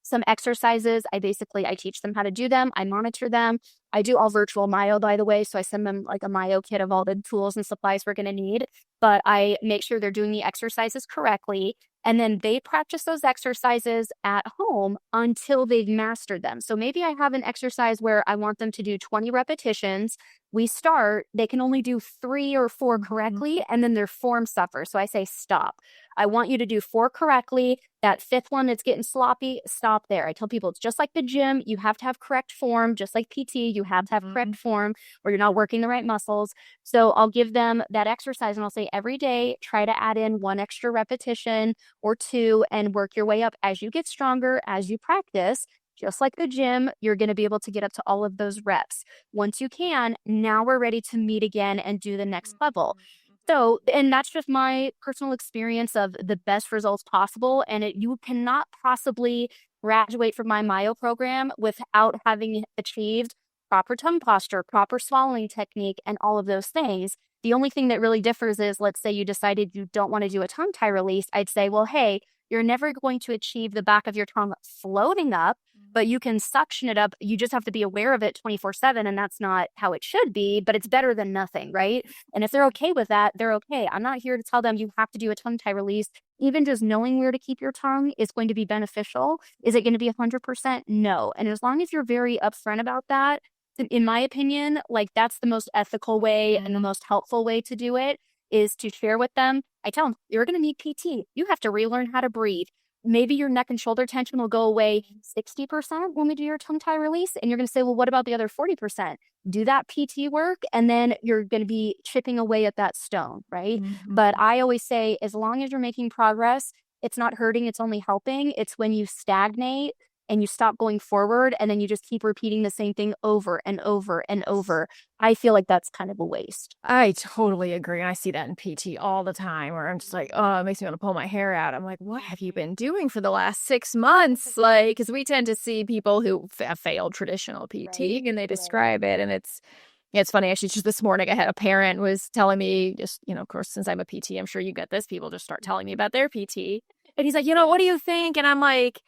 some exercises. I teach them how to do them. I monitor them. I do all virtual myo, by the way. So I send them like a myo kit of all the tools and supplies we're going to need, but I make sure they're doing the exercises correctly. And then they practice those exercises at home until they've mastered them. So maybe I have an exercise where I want them to do 20 repetitions. We start, they can only do 3 or 4 correctly, and then their form suffers. So I say, stop. I want you to do 4 correctly. That 5th one that's getting sloppy, stop there. I tell people it's just like the gym. You have to have correct form, just like PT. You have to have correct form or you're not working the right muscles. So I'll give them that exercise and I'll say every day, try to add in 1 extra repetition or 2 and work your way up as you get stronger, as you practice. Just like the gym, you're going to be able to get up to all of those reps. Once you can, now we're ready to meet again and do the next level. So, and that's just my personal experience of the best results possible. And you cannot possibly graduate from my Myo program without having achieved proper tongue posture, proper swallowing technique, and all of those things. The only thing that really differs is, let's say you decided you don't want to do a tongue tie release. I'd say, well, hey, you're never going to achieve the back of your tongue floating up, but you can suction it up. You just have to be aware of it 24/7. And that's not how it should be, but it's better than nothing, right? And if they're okay with that, they're okay. I'm not here to tell them you have to do a tongue tie release. Even just knowing where to keep your tongue is going to be beneficial. Is it going to be 100%? No. And as long as you're very upfront about that, in my opinion, like that's the most ethical way and the most helpful way to do it is to share with them. I tell them, you're going to need PT. You have to relearn how to breathe. Maybe your neck and shoulder tension will go away 60% when we do your tongue tie release. And you're going to say, well, what about the other 40%? Do that PT work, and then you're going to be chipping away at that stone, right? But I always say, as long as you're making progress, it's not hurting, it's only helping. It's when you stagnate and you stop going forward and then you just keep repeating the same thing over and over and over. I feel like that's kind of a waste. I totally agree. And I see that in PT all the time where I'm just like, oh, it makes me want to pull my hair out. I'm like, what have you been doing for the last 6 months? Like, because we tend to see people who have failed traditional PT and they describe it. And it's funny. Actually, just this morning, I had a parent was telling me just, of course, since I'm a PT, I'm sure you get this. People just start telling me about their PT. And he's like, what do you think? And I'm like,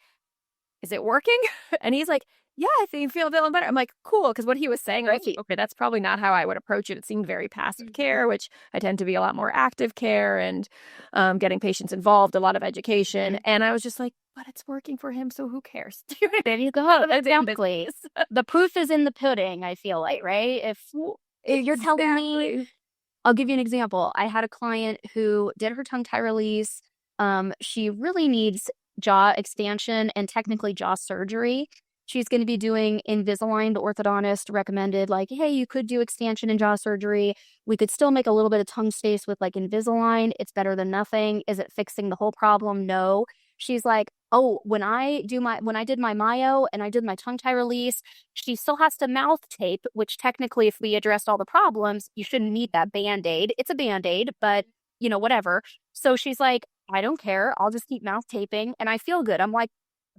is it working? And he's like, yeah, I think feeling better. I'm like, cool. Because what he was saying, right? Okay, that's probably not how I would approach it. It seemed very passive care, which I tend to be a lot more active care and getting patients involved, a lot of education. And I was just like, but it's working for him, so who cares? There you go. Exactly. The proof is in the pudding, I feel like, right? If you're telling me, I'll give you an example. I had a client who did her tongue tie release. She really needs jaw expansion and technically jaw surgery. She's going to be doing Invisalign. The orthodontist recommended, like, hey, you could do expansion and jaw surgery. We could still make a little bit of tongue space with like Invisalign. It's better than nothing. Is it fixing the whole problem? No. She's like, oh, when I did my myo and I did my tongue tie release, she still has to mouth tape, which technically, if we addressed all the problems, you shouldn't need that Band-Aid. It's a Band-Aid, but whatever. So she's like, I don't care. I'll just keep mouth taping and I feel good. I'm like,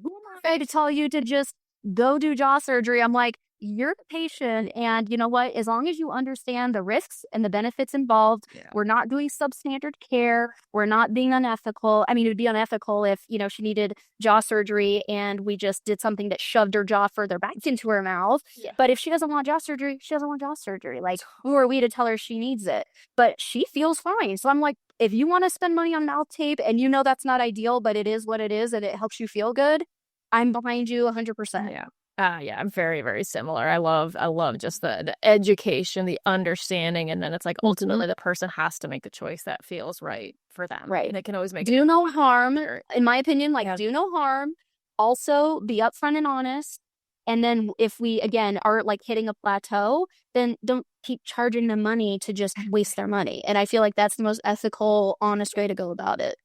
who am I to tell you to just go do jaw surgery? I'm like, you're the patient. And you know what? As long as you understand the risks and the benefits involved, we're not doing substandard care. We're not being unethical. I mean, it would be unethical if, she needed jaw surgery and we just did something that shoved her jaw further back into her mouth. Yeah. But if she doesn't want jaw surgery, she doesn't want jaw surgery. Like, who are we to tell her she needs it? But she feels fine. So I'm like, if you want to spend money on mouth tape and that's not ideal, but it is what it is and it helps you feel good, I'm behind you 100%. Yeah. Yeah, I'm very, very similar. I love just the education, the understanding, and then it's like ultimately the person has to make the choice that feels right for them. Right. And it can always make do no harm. In my opinion, do no harm. Also, be upfront and honest. And then if we, again, are like hitting a plateau, then don't keep charging them money to just waste their money. And I feel like that's the most ethical, honest way to go about it.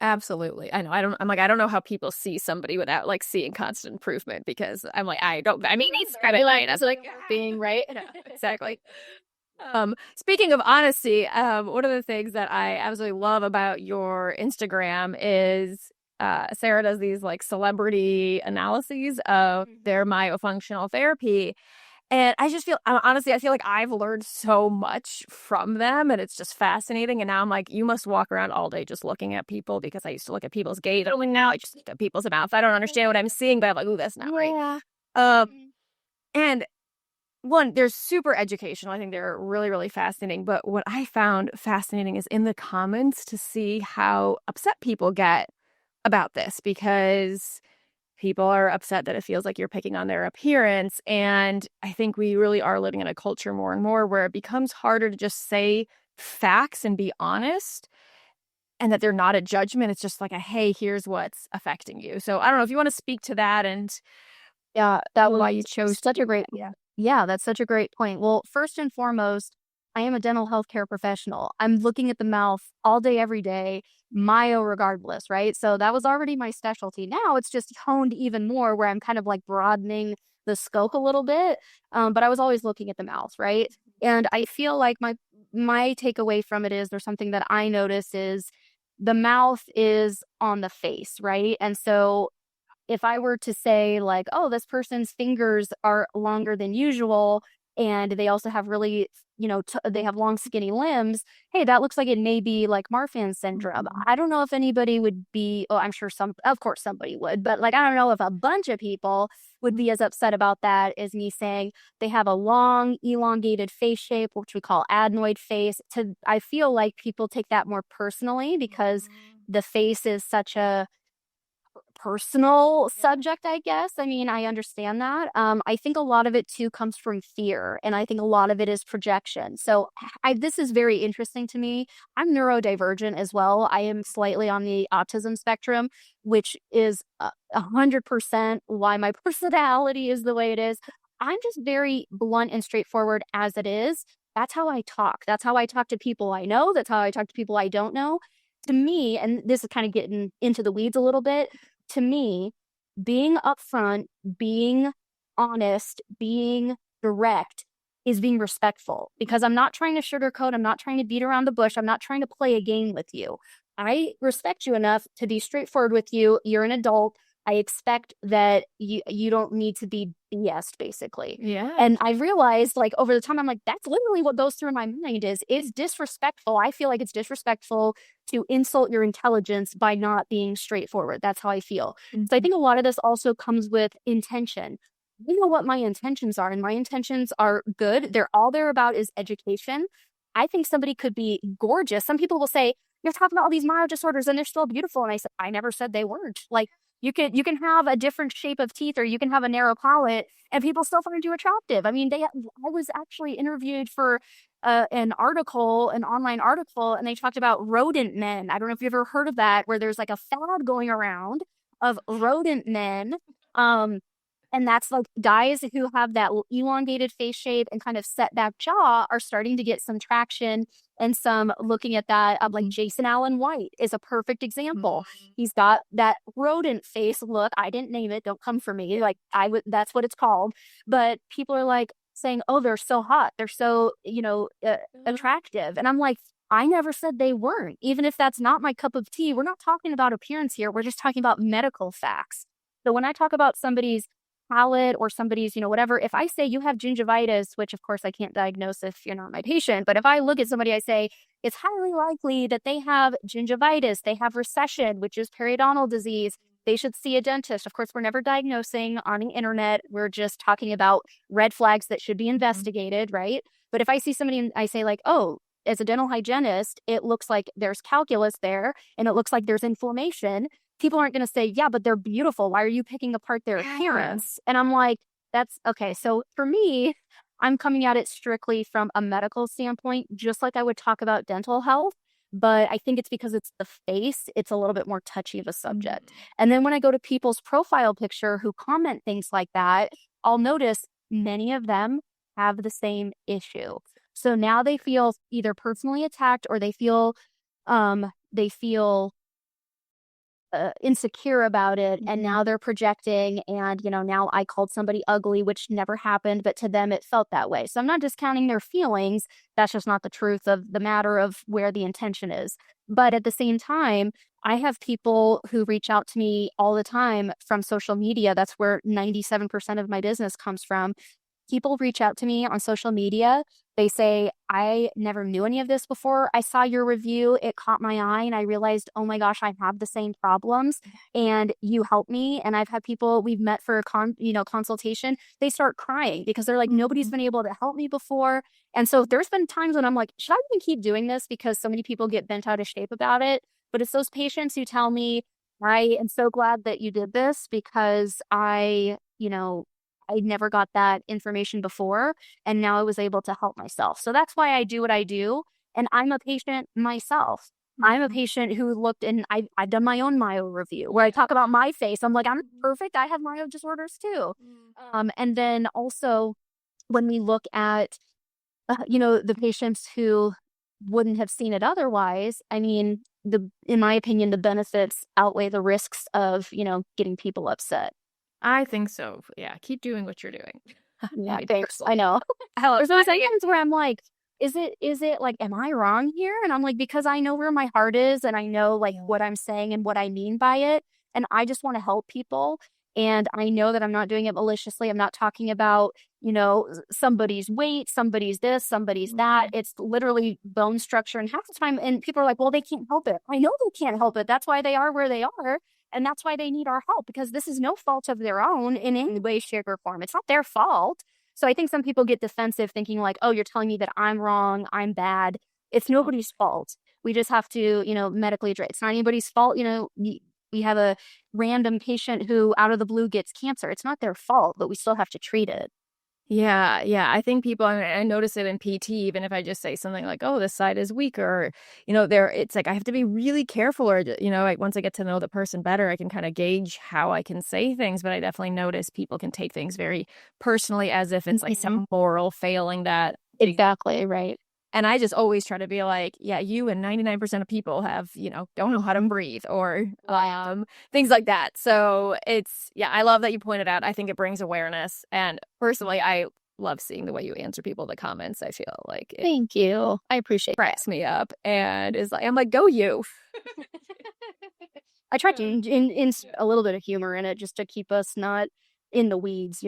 Absolutely. I know. I don't know how people see somebody without like seeing constant improvement, because I'm like, he's credit line. That's like being right. Exactly. Speaking of honesty, one of the things that I absolutely love about your Instagram is Sara does these like celebrity analyses of their myofunctional therapy. And I just feel, honestly, I feel like I've learned so much from them and it's just fascinating. And now I'm like, you must walk around all day just looking at people because I used to look at people's gaze. Oh, and now I just look at people's mouths. I don't understand what I'm seeing, but I'm like, ooh, that's not right. Yeah. And one, they're super educational. I think they're really, really fascinating. But what I found fascinating is in the comments to see how upset people get about this because people are upset that it feels like you're picking on their appearance. And I think we really are living in a culture more and more where it becomes harder to just say facts and be honest and that they're not a judgment. It's just like a, hey, here's what's affecting you. So I don't know if you want to speak to that and Yeah, that why was you chose such a great, yeah. yeah, that's such a great point. Well, first and foremost, I am a dental healthcare professional. I'm looking at the mouth all day, every day, myo regardless, right? So that was already my specialty. Now it's just honed even more where I'm kind of like broadening the scope a little bit. But I was always looking at the mouth, right? And I feel like my takeaway from it is there's something that I notice is the mouth is on the face, right? And so if I were to say like, oh, this person's fingers are longer than usual, and they also have really, they have long, skinny limbs. Hey, that looks like it may be like Marfan syndrome. I don't know if anybody would be, oh, I'm sure of course somebody would, but like, I don't know if a bunch of people would be as upset about that as me saying they have a long, elongated face shape, which we call adenoid face. I feel like people take that more personally because the face is such a personal subject, I guess. I mean, I understand that. I think a lot of it too comes from fear, and I think a lot of it is projection. So, this is very interesting to me. I'm neurodivergent as well. I am slightly on the autism spectrum, which is 100% why my personality is the way it is. I'm just very blunt and straightforward as it is. That's how I talk. That's how I talk to people I know. That's how I talk to people I don't know. To me, and this is kind of getting into the weeds a little bit, to me, being upfront, being honest, being direct is being respectful because I'm not trying to sugarcoat. I'm not trying to beat around the bush. I'm not trying to play a game with you. I respect you enough to be straightforward with you. You're an adult. I expect that you don't need to be BS'd, basically. Yeah. And I realized, like, over the time, I'm like, that's literally what goes through my mind is it's disrespectful. I feel like it's disrespectful to insult your intelligence by not being straightforward. That's how I feel. So I think a lot of this also comes with intention. You know what my intentions are, and my intentions are good. All they're about is education. I think somebody could be gorgeous. Some people will say, you're talking about all these mild disorders and they're still beautiful. And I said, I never said they weren't. Like, you can have a different shape of teeth or you can have a narrow palate and people still find you attractive. I mean, I was actually interviewed for an online article, and they talked about rodent men. I don't know if you've ever heard of that, where there's like a fad going around of rodent men. And that's like guys who have that elongated face shape and kind of set back jaw are starting to get some traction and some looking at that. Like Jason Allen White is a perfect example. He's got that rodent face look. I didn't name it. Don't come for me. Like that's what it's called. But people are like saying, oh, they're so hot. They're so, attractive. And I'm like, I never said they weren't. Even if that's not my cup of tea, we're not talking about appearance here. We're just talking about medical facts. So when I talk about somebody's palate or somebody's, whatever, if I say you have gingivitis, which of course I can't diagnose if you're not my patient, but if I look at somebody, I say it's highly likely that they have gingivitis, they have recession, which is periodontal disease, they should see a dentist. Of course, we're never diagnosing on the internet. We're just talking about red flags that should be investigated, right? But if I see somebody and I say like, oh, as a dental hygienist, it looks like there's calculus there and it looks like there's inflammation, people aren't going to say, yeah, but they're beautiful. Why are you picking apart their appearance? And I'm like, that's okay. So for me, I'm coming at it strictly from a medical standpoint, just like I would talk about dental health. But I think it's because it's the face, it's a little bit more touchy of a subject. And then when I go to people's profile picture who comment things like that, I'll notice many of them have the same issue. So now they feel either personally attacked or they feel insecure about it, and now they're projecting, and now I called somebody ugly, which never happened, but to them it felt that way. So I'm not discounting their feelings. That's just not the truth of the matter of where the intention is. But at the same time, I have people who reach out to me all the time from social media. That's where 97% of my business comes from, people reach out to me on social media. They say, I never knew any of this before. I saw your review. It caught my eye and I realized, oh my gosh, I have the same problems and you helped me. And I've had people we've met for a consultation. They start crying because they're like, nobody's been able to help me before. And so there's been times when I'm like, should I even keep doing this? Because so many people get bent out of shape about it. But it's those patients who tell me, I am so glad that you did this because I never got that information before, and now I was able to help myself. So that's why I do what I do. And I'm a patient myself. I'm a patient who looked and I've done my own myo review where I talk about my face. I'm like, I'm perfect. I have myo disorders too. And then also when we look at, the patients who wouldn't have seen it otherwise, I mean, in my opinion, the benefits outweigh the risks of, getting people upset. I think so. Yeah, keep doing what you're doing. Yeah, thanks. I know. There's those times where I'm like, is it like, am I wrong here? And I'm like, because I know where my heart is and I know like what I'm saying and what I mean by it. And I just want to help people. And I know that I'm not doing it maliciously. I'm not talking about, somebody's weight, somebody's this, somebody's that. It's literally bone structure. And half the time, and people are like, well, they can't help it. I know they can't help it. That's why they are where they are. And that's why they need our help, because this is no fault of their own in any way, shape, or form. It's not their fault. So I think some people get defensive thinking like, oh, you're telling me that I'm wrong, I'm bad. It's nobody's fault. We just have to, medically address. It's not anybody's fault. We have a random patient who out of the blue gets cancer. It's not their fault, but we still have to treat it. Yeah. I think people, I notice it in PT, even if I just say something like, oh, this side is weaker, it's like I have to be really careful, or, like once I get to know the person better, I can kind of gauge how I can say things. But I definitely notice people can take things very personally as if it's like some moral failing that. Exactly. Right. And I just always try to be like, yeah, you and 99% of people have, don't know how to breathe or things like that. So I love that you pointed out. I think it brings awareness. And personally, I love seeing the way you answer people in the comments. I feel like it Thank you. I appreciate cracks me up. And I'm like, go you. I try to in a little bit of humor in it just to keep us not in the weeds,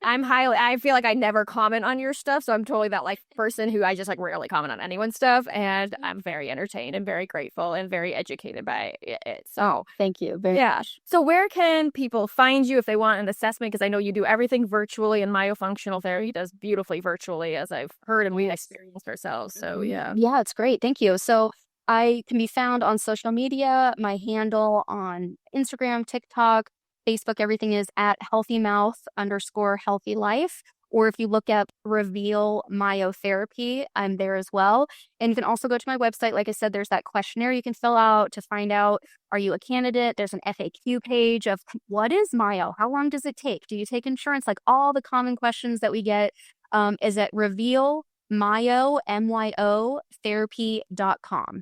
I feel like I never comment on your stuff. So I'm totally that like person who I just like rarely comment on anyone's stuff. And I'm very entertained and very grateful and very educated by it. So thank you very much. So where can people find you if they want an assessment? Because I know you do everything virtually, and myofunctional therapy does beautifully virtually, as I've heard and we've experienced ourselves. So yeah. Yeah, it's great. Thank you. So I can be found on social media. My handle on Instagram, TikTok, Facebook, everything is at healthymouth_healthylife. Or if you look up Reveal Myotherapy, I'm there as well. And you can also go to my website. Like I said, there's that questionnaire you can fill out to find out, are you a candidate? There's an FAQ page of what is myo? How long does it take? Do you take insurance? Like all the common questions that we get is at Reveal Myo therapy.com.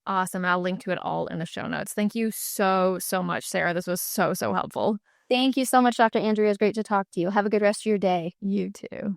Awesome. I'll link to it all in the show notes. Thank you so, so much, Sarah. This was so, so helpful. Thank you so much, Dr. Andrea. It's great to talk to you. Have a good rest of your day. You too.